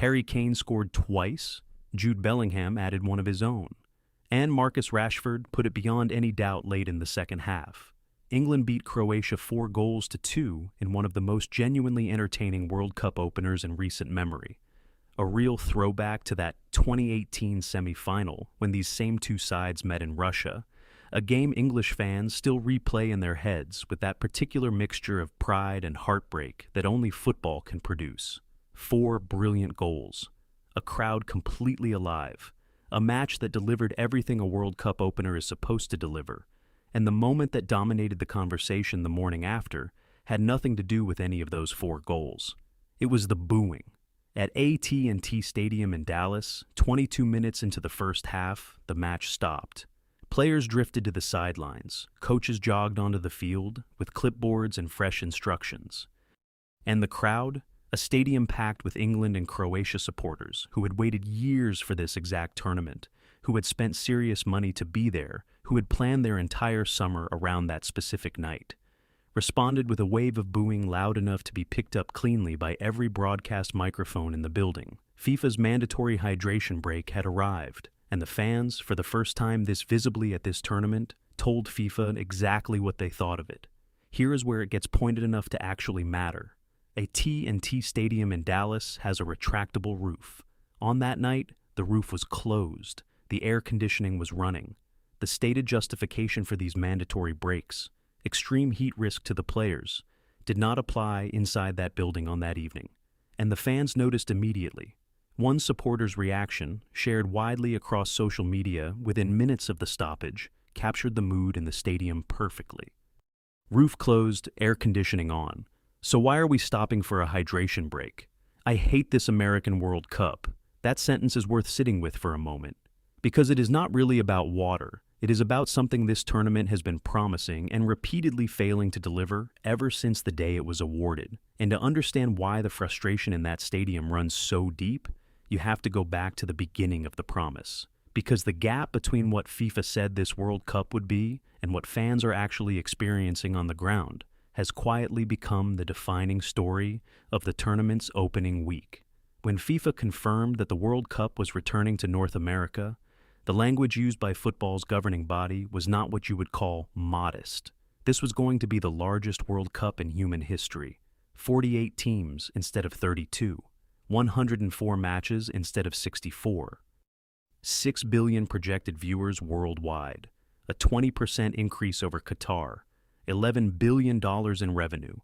Harry Kane scored twice, Jude Bellingham added one of his own, and Marcus Rashford put it beyond any doubt late in the second half. England beat Croatia 4-2 in one of the most genuinely entertaining World Cup openers in recent memory. A real throwback to that 2018 semi-final when these same two sides met in Russia, a game English fans still replay in their heads with that particular mixture of pride and heartbreak that only football can produce. 4 brilliant goals, a crowd completely alive, a match that delivered everything a World Cup opener is supposed to deliver, and the moment that dominated the conversation the morning after had nothing to do with any of those 4 goals. It was the booing. At AT&T Stadium in Dallas, 22 minutes into the first half, the match stopped. Players drifted to the sidelines, coaches jogged onto the field with clipboards and fresh instructions. And the crowd, a stadium packed with England and Croatia supporters who had waited years for this exact tournament, who had spent serious money to be there, who had planned their entire summer around that specific night, responded with a wave of booing loud enough to be picked up cleanly by every broadcast microphone in the building. FIFA's mandatory hydration break had arrived, and the fans, for the first time this visibly at this tournament, told FIFA exactly what they thought of it. Here is where it gets pointed enough to actually matter. A T&T Stadium in Dallas has a retractable roof. On that night, the roof was closed. The air conditioning was running. The stated justification for these mandatory breaks, extreme heat risk to the players, did not apply inside that building on that evening, and the fans noticed immediately. One supporter's reaction, shared widely across social media within minutes of the stoppage, captured the mood in the stadium perfectly. Roof closed, air conditioning on. So why are we stopping for a hydration break? I hate this American World Cup. That sentence is worth sitting with for a moment. Because it is not really about water. It is about something this tournament has been promising and repeatedly failing to deliver ever since the day it was awarded. And to understand why the frustration in that stadium runs so deep, you have to go back to the beginning of the promise. Because the gap between what FIFA said this World Cup would be and what fans are actually experiencing on the ground has quietly become the defining story of the tournament's opening week. When FIFA confirmed that the World Cup was returning to North America, the language used by football's governing body was not what you would call modest. This was going to be the largest World Cup in human history. 48 teams instead of 32. 104 matches instead of 64. 6 billion projected viewers worldwide. A 20% increase over Qatar. $11 billion in revenue.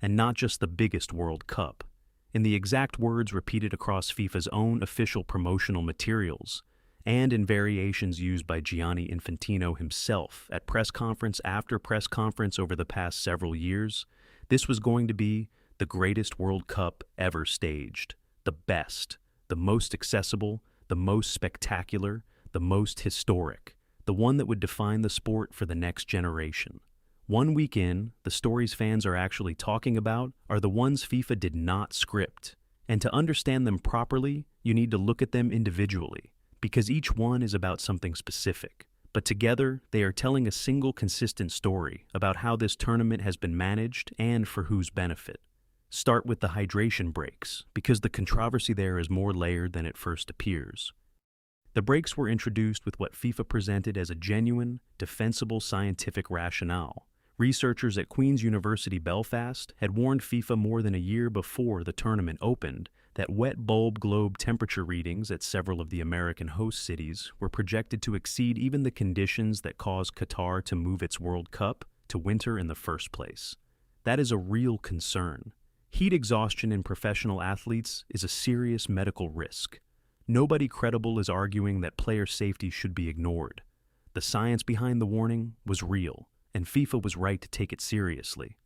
And not just the biggest World Cup. In the exact words repeated across FIFA's own official promotional materials, and in variations used by Gianni Infantino himself at press conference after press conference over the past several years, this was going to be the greatest World Cup ever staged. The best, the most accessible, the most spectacular, the most historic, the one that would define the sport for the next generation. 1 week in, the stories fans are actually talking about are the ones FIFA did not script. And to understand them properly, you need to look at them individually, because each one is about something specific. But together, they are telling a single consistent story about how this tournament has been managed and for whose benefit. Start with the hydration breaks, because the controversy there is more layered than it first appears. The breaks were introduced with what FIFA presented as a genuine, defensible scientific rationale. Researchers at Queen's University Belfast had warned FIFA more than a year before the tournament opened that wet bulb globe temperature readings at several of the American host cities were projected to exceed even the conditions that caused Qatar to move its World Cup to winter in the first place. That is a real concern. Heat exhaustion in professional athletes is a serious medical risk. Nobody credible is arguing that player safety should be ignored. The science behind the warning was real, and FIFA was right to take it seriously.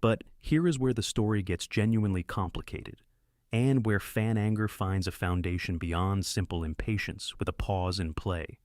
But here is where the story gets genuinely complicated, and where fan anger finds a foundation beyond simple impatience with a pause in play.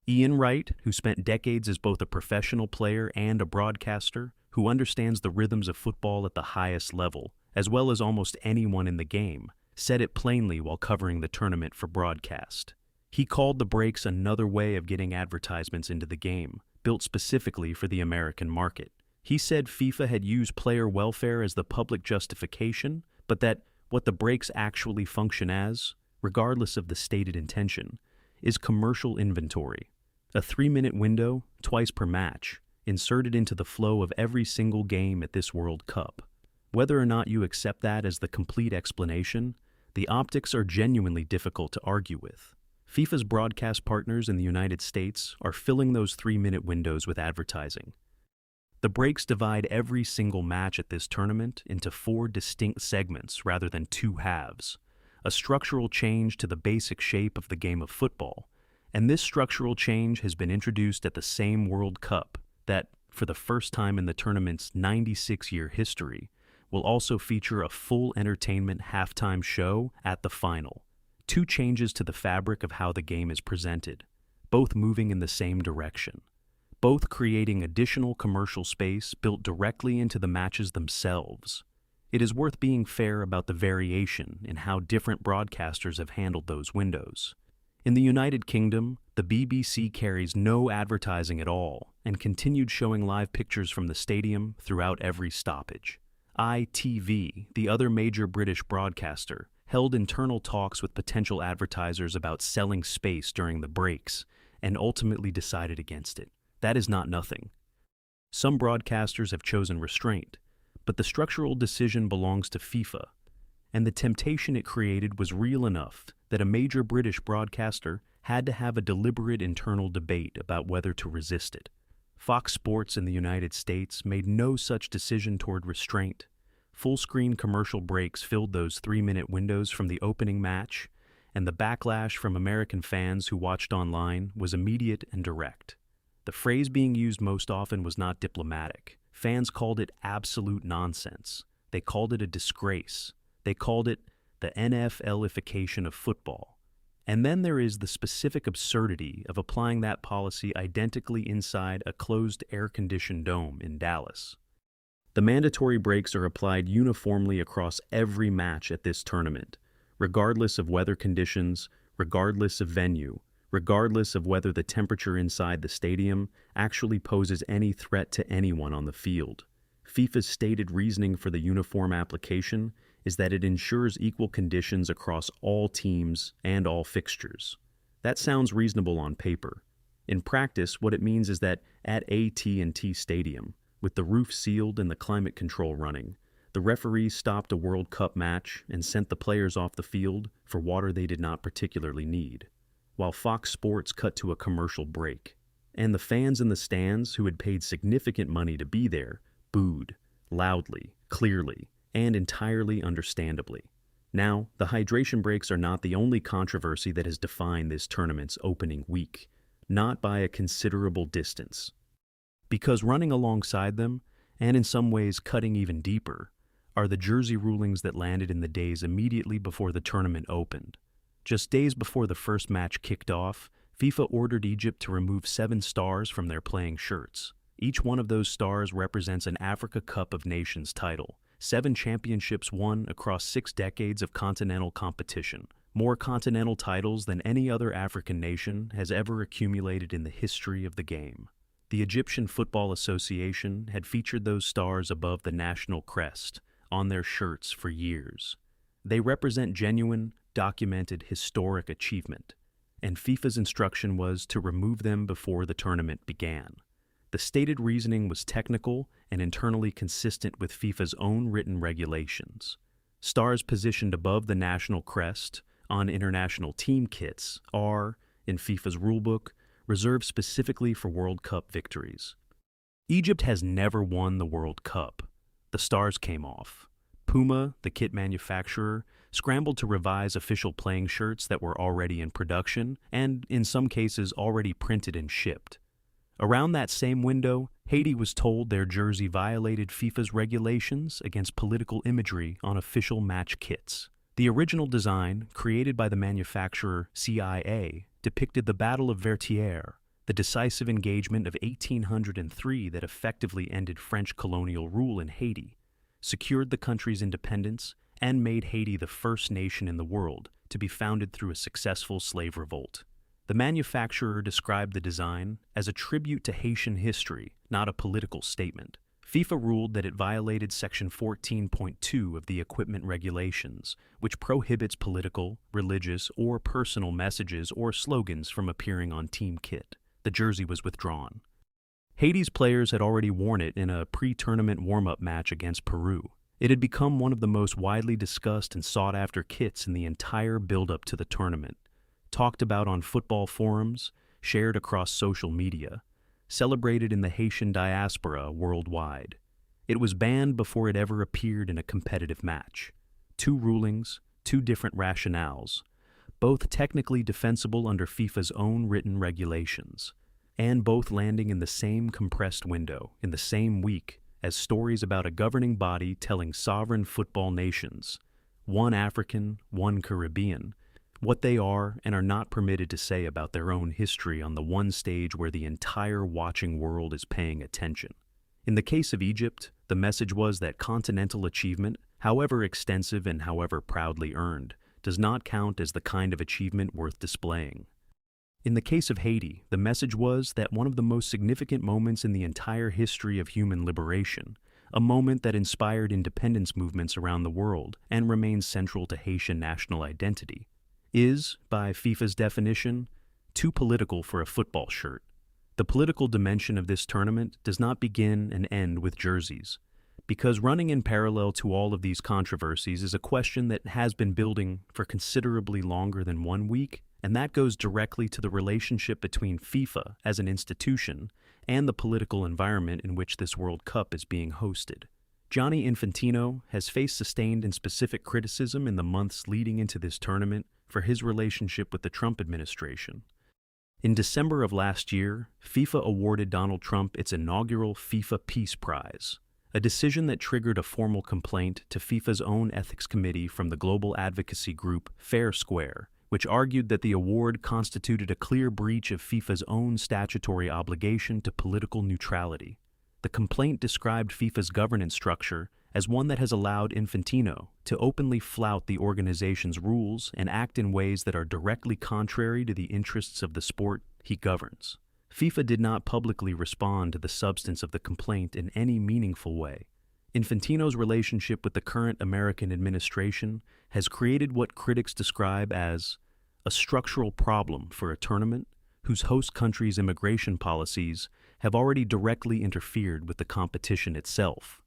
Ian Wright, who spent decades as both a professional player and a broadcaster, who understands the rhythms of football at the highest level, as well as almost anyone in the game, said it plainly while covering the tournament for broadcast. He called the breaks another way of getting advertisements into the game, built specifically for the American market. He said FIFA had used player welfare as the public justification, but that What the breaks actually function as, regardless of the stated intention, is commercial inventory. A 3-minute window, twice per match, inserted into the flow of every single game at this World Cup. Whether or not you accept that as the complete explanation, the optics are genuinely difficult to argue with. FIFA's broadcast partners in the United States are filling those 3-minute windows with advertising. The breaks divide every single match at this tournament into 4 distinct segments rather than 2 halves, a structural change to the basic shape of the game of football. And this structural change has been introduced at the same World Cup that, for the first time in the tournament's 96-year history, will also feature a full entertainment halftime show at the final. 2 changes to the fabric of how the game is presented, both moving in the same direction, both creating additional commercial space built directly into the matches themselves. It is worth being fair about the variation in how different broadcasters have handled those windows. In the United Kingdom, the BBC carries no advertising at all and continued showing live pictures from the stadium throughout every stoppage. ITV, the other major British broadcaster, held internal talks with potential advertisers about selling space during the breaks and ultimately decided against it. That is not nothing. Some broadcasters have chosen restraint, but the structural decision belongs to FIFA, and the temptation it created was real enough that a major British broadcaster had to have a deliberate internal debate about whether to resist it. Fox Sports in the United States made no such decision toward restraint. Full-screen commercial breaks filled those 3-minute windows from the opening match, and the backlash from American fans who watched online was immediate and direct. The phrase being used most often was not diplomatic. Fans called it absolute nonsense. They called it a disgrace. They called it the NFLification of football. And then there is the specific absurdity of applying that policy identically inside a closed air-conditioned dome in Dallas. The mandatory breaks are applied uniformly across every match at this tournament, regardless of weather conditions, regardless of venue, regardless of whether the temperature inside the stadium actually poses any threat to anyone on the field. FIFA's stated reasoning for the uniform application is that it ensures equal conditions across all teams and all fixtures. That sounds reasonable on paper. In practice, what it means is that at AT&T Stadium, with the roof sealed and the climate control running, the referees stopped a World Cup match and sent the players off the field for water they did not particularly need, while Fox Sports cut to a commercial break. And the fans in the stands, who had paid significant money to be there, booed, loudly, clearly, and entirely understandably. Now, the hydration breaks are not the only controversy that has defined this tournament's opening week, not by a considerable distance. Because running alongside them, and in some ways cutting even deeper, are the jersey rulings that landed in the days immediately before the tournament opened. Just days before the first match kicked off, FIFA ordered Egypt to remove 7 stars from their playing shirts. Each one of those stars represents an Africa Cup of Nations title, 7 championships won across 6 decades of continental competition, more continental titles than any other African nation has ever accumulated in the history of the game. The Egyptian Football Association had featured those stars above the national crest on their shirts for years. They represent genuine, documented, historic achievement, and FIFA's instruction was to remove them before the tournament began. The stated reasoning was technical and internally consistent with FIFA's own written regulations. Stars positioned above the national crest on international team kits are, in FIFA's rulebook, reserved specifically for World Cup victories. Egypt has never won the World Cup. The stars came off. Puma, the kit manufacturer, scrambled to revise official playing shirts that were already in production and, in some cases, already printed and shipped. Around that same window, Haiti was told their jersey violated FIFA's regulations against political imagery on official match kits. The original design, created by the manufacturer CIA, depicted the Battle of Vertières, the decisive engagement of 1803 that effectively ended French colonial rule in Haiti, secured the country's independence, and made Haiti the first nation in the world to be founded through a successful slave revolt. The manufacturer described the design as a tribute to Haitian history, not a political statement. FIFA ruled that it violated Section 14.2 of the Equipment Regulations, which prohibits political, religious, or personal messages or slogans from appearing on team kit. The jersey was withdrawn. Haiti's players had already worn it in a pre-tournament warm-up match against Peru. It had become one of the most widely discussed and sought-after kits in the entire build-up to the tournament, talked about on football forums, shared across social media, celebrated in the Haitian diaspora worldwide. It was banned before it ever appeared in a competitive match. 2 rulings, 2 different rationales, both technically defensible under FIFA's own written regulations, and both landing in the same compressed window, in the same week, as stories about a governing body telling sovereign football nations, one African, one Caribbean, what they are and are not permitted to say about their own history on the one stage where the entire watching world is paying attention. In the case of Egypt, the message was that continental achievement, however extensive and however proudly earned, does not count as the kind of achievement worth displaying. In the case of Haiti, the message was that one of the most significant moments in the entire history of human liberation, a moment that inspired independence movements around the world and remains central to Haitian national identity, is, by FIFA's definition, too political for a football shirt. The political dimension of this tournament does not begin and end with jerseys, because running in parallel to all of these controversies is a question that has been building for considerably longer than 1 week, and that goes directly to the relationship between FIFA as an institution and the political environment in which this World Cup is being hosted. Gianni Infantino has faced sustained and specific criticism in the months leading into this tournament for his relationship with the Trump administration. In December of last year, FIFA awarded Donald Trump its inaugural FIFA Peace Prize, a decision that triggered a formal complaint to FIFA's own ethics committee from the global advocacy group Fair Square, which argued that the award constituted a clear breach of FIFA's own statutory obligation to political neutrality. The complaint described FIFA's governance structure as one that has allowed Infantino to openly flout the organization's rules and act in ways that are directly contrary to the interests of the sport he governs. FIFA did not publicly respond to the substance of the complaint in any meaningful way. Infantino's relationship with the current American administration has created what critics describe as a structural problem for a tournament whose host country's immigration policies have already directly interfered with the competition itself.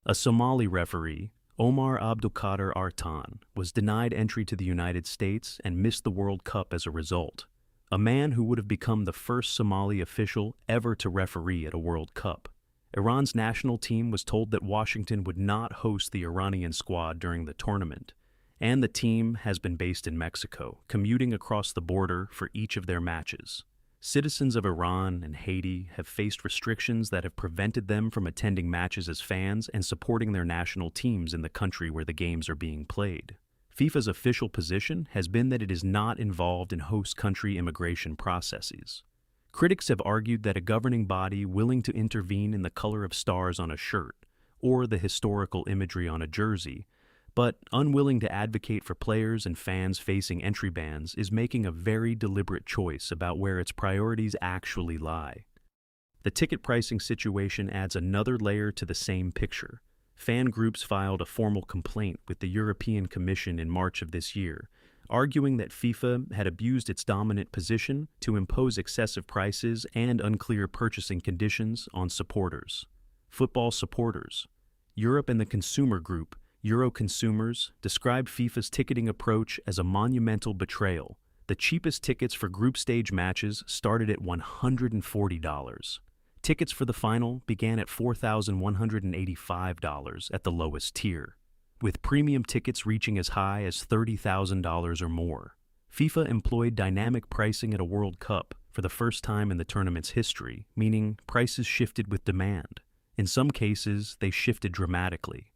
A Somali referee, Omar Abdulkader Artan, was denied entry to the United States and missed the World Cup as a result. A man who would have become the first Somali official ever to referee at a World Cup. Iran's national team was told that Washington would not host the Iranian squad during the tournament, and the team has been based in Mexico, commuting across the border for each of their matches. Citizens of Iran and Haiti have faced restrictions that have prevented them from attending matches as fans and supporting their national teams in the country where the games are being played. FIFA's official position has been that it is not involved in host country immigration processes. Critics have argued that a governing body willing to intervene in the color of stars on a shirt or the historical imagery on a jersey, but unwilling to advocate for players and fans facing entry bans, is making a very deliberate choice about where its priorities actually lie. The ticket pricing situation adds another layer to the same picture. Fan groups filed a formal complaint with the European Commission in March of this year, arguing that FIFA had abused its dominant position to impose excessive prices and unclear purchasing conditions on supporters. Football supporters. Europe and the consumer group, Euro Consumers, described FIFA's ticketing approach as a monumental betrayal. The cheapest tickets for group stage matches started at $140. Tickets for the final began at $4,185 at the lowest tier, with premium tickets reaching as high as $30,000 or more. FIFA employed dynamic pricing at a World Cup for the first time in the tournament's history, meaning prices shifted with demand. In some cases, they shifted dramatically.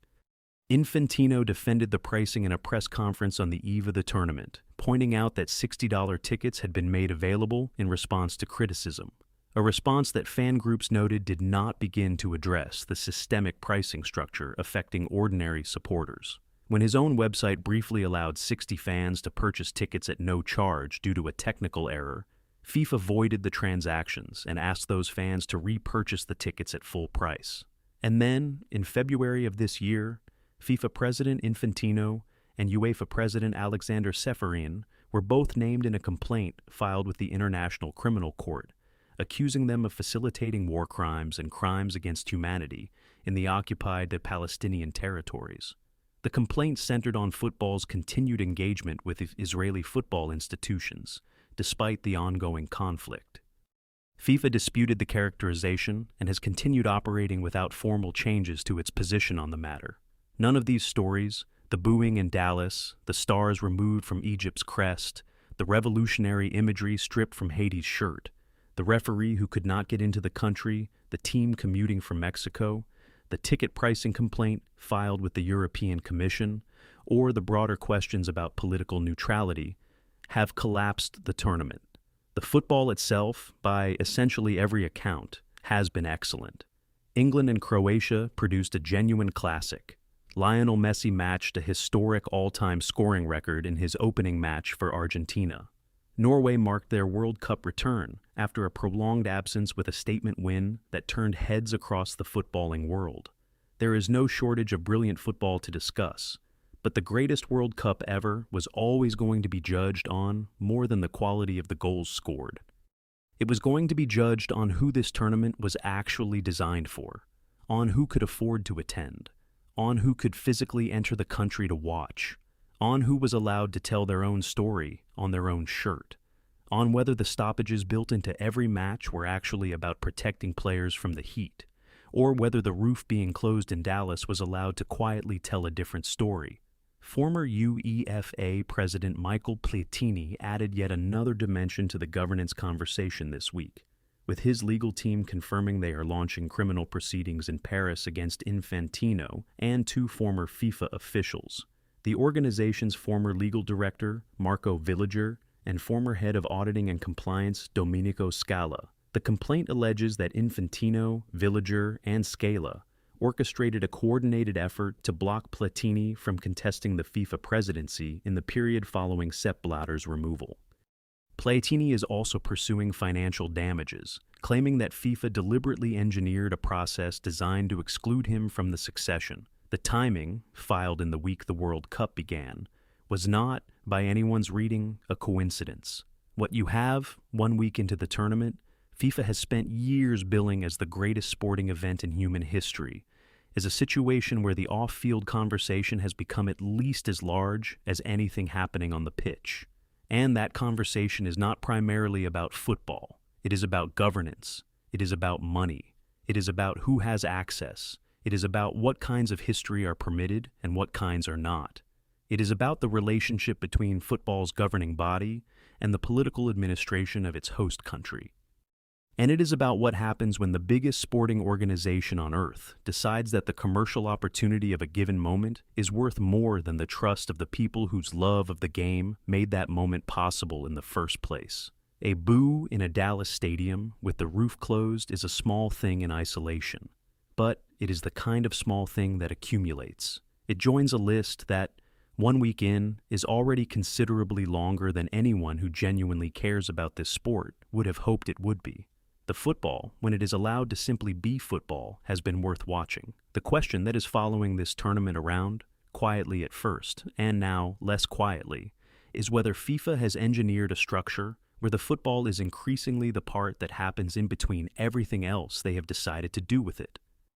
Infantino defended the pricing in a press conference on the eve of the tournament, pointing out that $60 tickets had been made available in response to criticism, a response that fan groups noted did not begin to address the systemic pricing structure affecting ordinary supporters. When his own website briefly allowed 60 fans to purchase tickets at no charge due to a technical error, FIFA voided the transactions and asked those fans to repurchase the tickets at full price. And then, in February of this year, FIFA President Infantino and UEFA President Alexander Ceferin were both named in a complaint filed with the International Criminal Court, accusing them of facilitating war crimes and crimes against humanity in the occupied Palestinian territories. The complaint centered on football's continued engagement with Israeli football institutions, despite the ongoing conflict. FIFA disputed the characterization and has continued operating without formal changes to its position on the matter. None of these stories, the booing in Dallas, the stars removed from Egypt's crest, the revolutionary imagery stripped from Haiti's shirt, the referee who could not get into the country, the team commuting from Mexico, the ticket pricing complaint filed with the European Commission, or the broader questions about political neutrality, have collapsed the tournament. The football itself, by essentially every account, has been excellent. England and Croatia produced a genuine classic. Lionel Messi matched a historic all-time scoring record in his opening match for Argentina. Norway marked their World Cup return after a prolonged absence with a statement win that turned heads across the footballing world. There is no shortage of brilliant football to discuss, but the greatest World Cup ever was always going to be judged on more than the quality of the goals scored. It was going to be judged on who this tournament was actually designed for, on who could afford to attend, on who could physically enter the country to watch, on who was allowed to tell their own story on their own shirt, on whether the stoppages built into every match were actually about protecting players from the heat, or whether the roof being closed in Dallas was allowed to quietly tell a different story. Former UEFA President Michael Platini added yet another dimension to the governance conversation this week, with his legal team confirming they are launching criminal proceedings in Paris against Infantino and two former FIFA officials. The organization's former legal director, Marco Villager, and former head of auditing and compliance, Domenico Scala. The complaint alleges that Infantino, Villager, and Scala orchestrated a coordinated effort to block Platini from contesting the FIFA presidency in the period following Sepp Blatter's removal. Platini is also pursuing financial damages, claiming that FIFA deliberately engineered a process designed to exclude him from the succession. The timing, filed in the week the World Cup began, was not, by anyone's reading, a coincidence. What you have, 1 week into the tournament, FIFA has spent years billing as the greatest sporting event in human history, is a situation where the off-field conversation has become at least as large as anything happening on the pitch. And that conversation is not primarily about football. It is about governance. It is about money. It is about who has access. It is about what kinds of history are permitted and what kinds are not. It is about the relationship between football's governing body and the political administration of its host country. And it is about what happens when the biggest sporting organization on earth decides that the commercial opportunity of a given moment is worth more than the trust of the people whose love of the game made that moment possible in the first place. A boo in a Dallas stadium with the roof closed is a small thing in isolation, but it is the kind of small thing that accumulates. It joins a list that, 1 week in, is already considerably longer than anyone who genuinely cares about this sport would have hoped it would be. The football, when it is allowed to simply be football, has been worth watching. The question that is following this tournament around, quietly at first, and now less quietly, is whether FIFA has engineered a structure where the football is increasingly the part that happens in between everything else they have decided to do with it.